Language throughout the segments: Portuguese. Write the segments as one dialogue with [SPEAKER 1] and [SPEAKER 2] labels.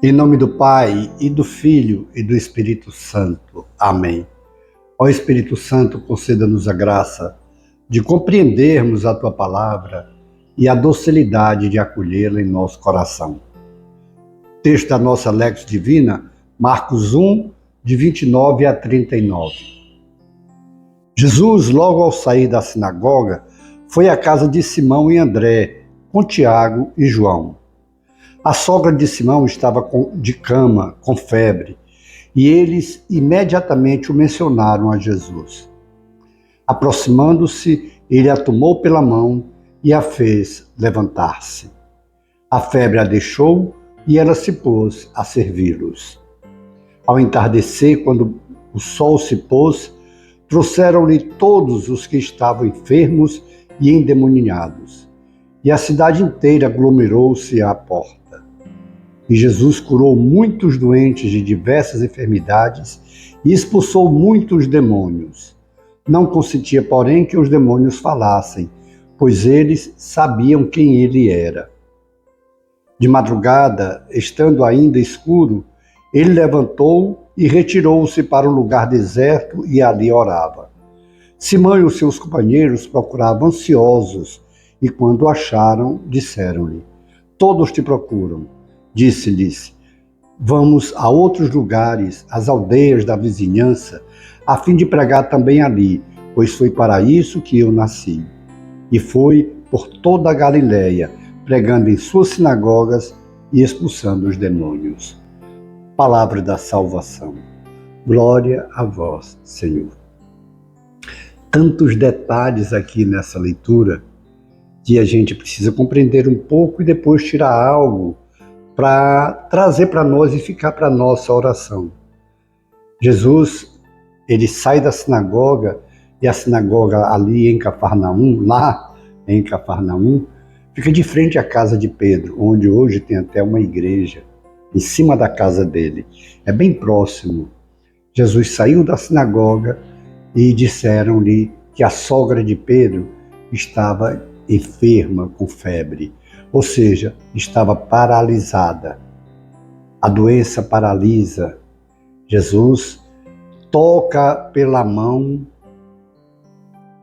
[SPEAKER 1] Em nome do Pai, e do Filho, e do Espírito Santo. Amém. Ó Espírito Santo, conceda-nos a graça de compreendermos a Tua Palavra e a docilidade de acolhê-la em nosso coração. Texto da nossa Lex Divina, Marcos 1, de 29 a 39. Jesus, logo ao sair da sinagoga, foi à casa de Simão e André, com Tiago e João. A sogra de Simão estava de cama, com febre, e eles imediatamente o mencionaram a Jesus. Aproximando-se, ele a tomou pela mão e a fez levantar-se. A febre a deixou e ela se pôs a servi-los. Ao entardecer, quando o sol se pôs, trouxeram-lhe todos os que estavam enfermos e endemoniados, e a cidade inteira aglomerou-se à porta. E Jesus curou muitos doentes de diversas enfermidades e expulsou muitos demônios. Não consentia, porém, que os demônios falassem, pois eles sabiam quem ele era. De madrugada, estando ainda escuro, ele levantou e retirou-se para um lugar deserto e ali orava. Simão e os seus companheiros procuravam ansiosos e, quando o acharam, disseram-lhe: "Todos te procuram." Disse-lhes: "Vamos a outros lugares, às aldeias da vizinhança, a fim de pregar também ali, pois foi para isso que eu nasci." E foi por toda a Galiléia, pregando em suas sinagogas e expulsando os demônios. Palavra da salvação. Glória a vós, Senhor. Tantos detalhes aqui nessa leitura que a gente precisa compreender um pouco e depois tirar algo para trazer para nós e ficar para nossa oração. Jesus, ele sai da sinagoga, e a sinagoga ali em Cafarnaum, lá em Cafarnaum, fica de frente à casa de Pedro, onde hoje tem até uma igreja, em cima da casa dele. É bem próximo. Jesus saiu da sinagoga e disseram-lhe que a sogra de Pedro estava enferma com febre. Ou seja, estava paralisada. A doença paralisa. Jesus toca pela mão,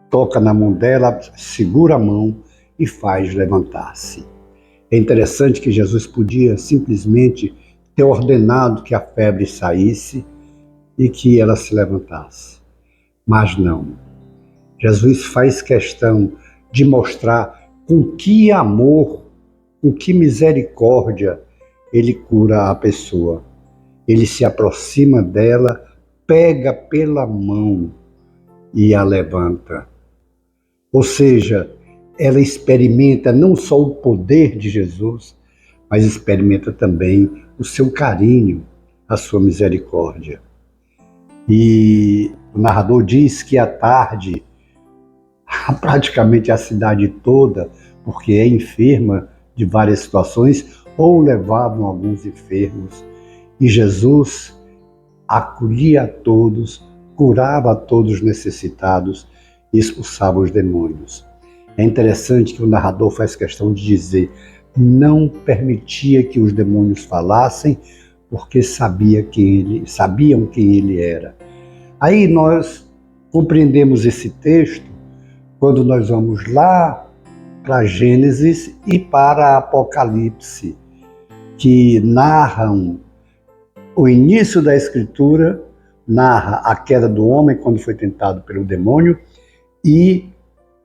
[SPEAKER 1] toca na mão dela, segura a mão e faz levantar-se. É interessante que Jesus podia simplesmente ter ordenado que a febre saísse e que ela se levantasse. Mas não. Jesus faz questão de mostrar com que amor, com que misericórdia ele cura a pessoa. Ele se aproxima dela, pega pela mão e a levanta. Ou seja, ela experimenta não só o poder de Jesus, mas experimenta também o seu carinho, a sua misericórdia. E o narrador diz que à tarde, praticamente a cidade toda, porque é enferma de várias situações, ou levavam alguns enfermos. E Jesus acolhia a todos, curava a todos os necessitados e expulsava os demônios. É interessante que o narrador faz questão de dizer: não permitia que os demônios falassem, porque sabiam quem ele era. Aí nós compreendemos esse texto quando nós vamos lá para Gênesis e para Apocalipse, que narram o início da Escritura, narra a queda do homem quando foi tentado pelo demônio e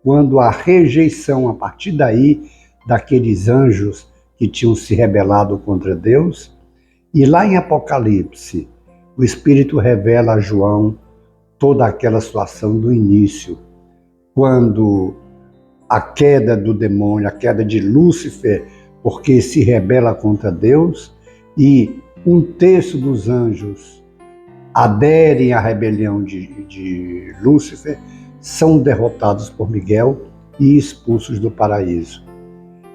[SPEAKER 1] quando a rejeição, a partir daí, daqueles anjos que tinham se rebelado contra Deus. E lá em Apocalipse, o Espírito revela a João toda aquela situação do início, quando a queda do demônio, a queda de Lúcifer, porque se rebela contra Deus, e um terço dos anjos aderem à rebelião de Lúcifer, são derrotados por Miguel e expulsos do paraíso.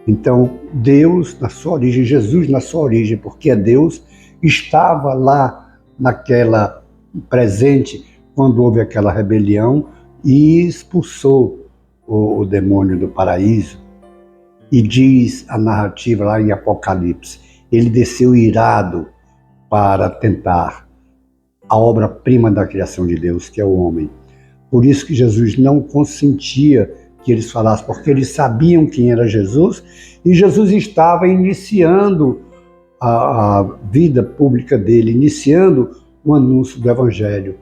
[SPEAKER 1] Então, Deus, na sua origem, Jesus, na sua origem, porque é Deus, estava lá naquela presente quando houve aquela rebelião e expulsou o demônio do paraíso. E diz a narrativa lá em Apocalipse: ele desceu irado para tentar a obra-prima da criação de Deus, que é o homem. Por isso que Jesus não consentia que eles falassem, porque eles sabiam quem era Jesus, e Jesus estava iniciando a vida pública dele, iniciando o anúncio do Evangelho.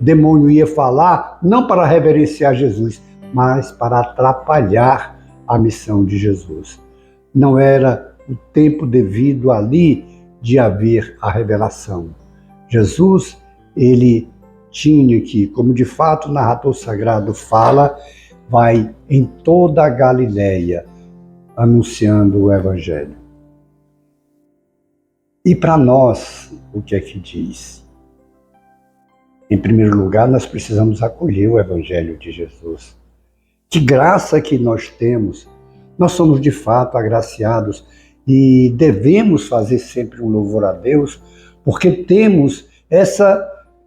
[SPEAKER 1] O demônio ia falar não para reverenciar Jesus, mas para atrapalhar a missão de Jesus. Não era o tempo devido ali de haver a revelação. Jesus, ele tinha que, como de fato o narrador sagrado fala, vai em toda a Galileia anunciando o Evangelho. E para nós, o que é que diz? Em primeiro lugar, nós precisamos acolher o Evangelho de Jesus. Que graça que nós temos! Nós somos de fato agraciados e devemos fazer sempre um louvor a Deus, porque temos essa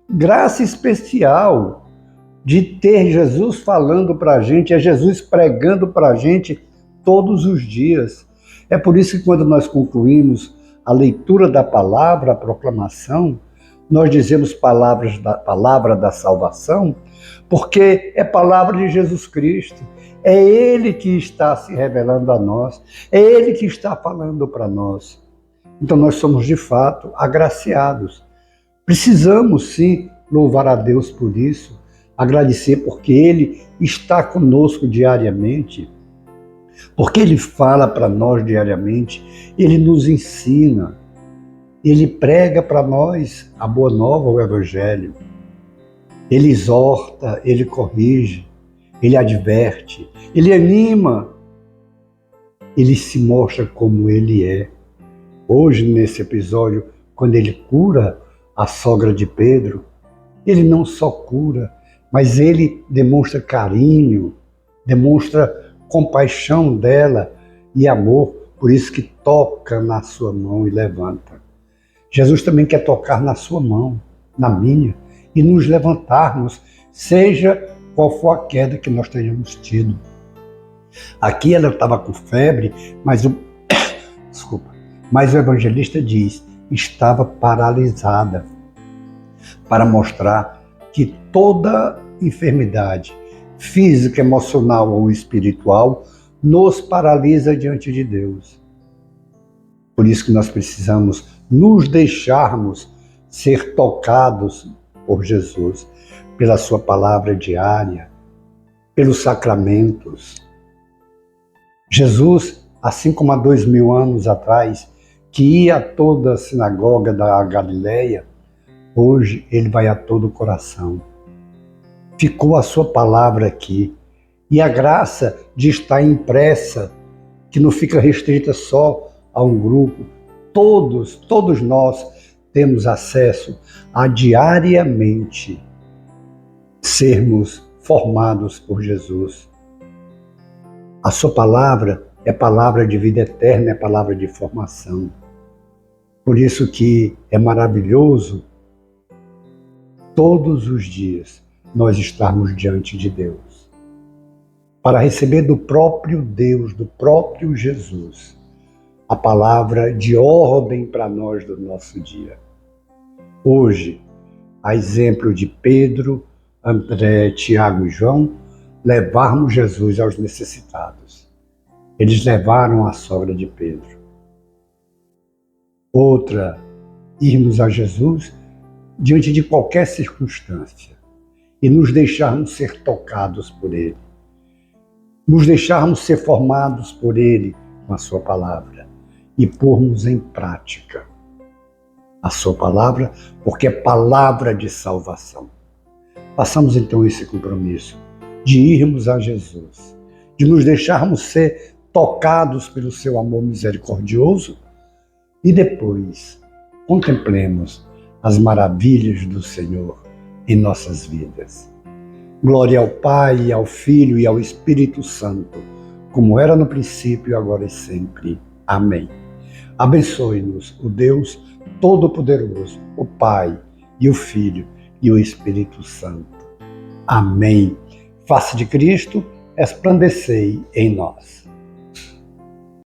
[SPEAKER 1] graça especial de ter Jesus falando para a gente, é Jesus pregando para a gente todos os dias. É por isso que quando nós concluímos a leitura da palavra, a proclamação, nós dizemos palavra da salvação, porque é palavra de Jesus Cristo. É Ele que está se revelando a nós, é Ele que está falando para nós. Então nós somos de fato agraciados. Precisamos sim louvar a Deus por isso, agradecer porque Ele está conosco diariamente, porque Ele fala para nós diariamente, Ele nos ensina, Ele prega para nós a boa nova, o Evangelho. Ele exorta, Ele corrige, Ele adverte, Ele anima, Ele se mostra como Ele é. Hoje, nesse episódio, quando Ele cura a sogra de Pedro, Ele não só cura, mas Ele demonstra carinho, demonstra compaixão dela e amor, por isso que toca na sua mão e levanta. Jesus também quer tocar na sua mão, na minha, e nos levantarmos, seja qual for a queda que nós tenhamos tido. Aqui ela estava com febre, mas o evangelista diz, estava paralisada, para mostrar que toda enfermidade, física, emocional ou espiritual, nos paralisa diante de Deus. Por isso que nós precisamos nos deixarmos ser tocados por Jesus, pela sua palavra diária, pelos sacramentos. Jesus, assim como há 2000 anos atrás, que ia a toda a sinagoga da Galileia, hoje ele vai a todo o coração. Ficou a sua palavra aqui. E a graça de estar impressa, que não fica restrita só a um grupo. Todos nós temos acesso a diariamente sermos formados por Jesus. A sua palavra é palavra de vida eterna, é palavra de formação. Por isso que é maravilhoso todos os dias nós estarmos diante de Deus, para receber do próprio Deus, do próprio Jesus, a palavra de ordem para nós do nosso dia. Hoje, a exemplo de Pedro, André, Tiago e João, levarmos Jesus aos necessitados. Eles levaram a sogra de Pedro. Outra, irmos a Jesus diante de qualquer circunstância e nos deixarmos ser tocados por Ele, nos deixarmos ser formados por Ele com a sua palavra e pormos em prática a sua palavra, porque é palavra de salvação. Façamos então esse compromisso de irmos a Jesus, de nos deixarmos ser tocados pelo seu amor misericordioso e depois contemplemos as maravilhas do Senhor em nossas vidas. Glória ao Pai, ao Filho e ao Espírito Santo, como era no princípio, agora e sempre. Amém. Abençoe-nos o Deus Todo-Poderoso, o Pai e o Filho e o Espírito Santo. Amém. Face de Cristo, resplandecei em nós.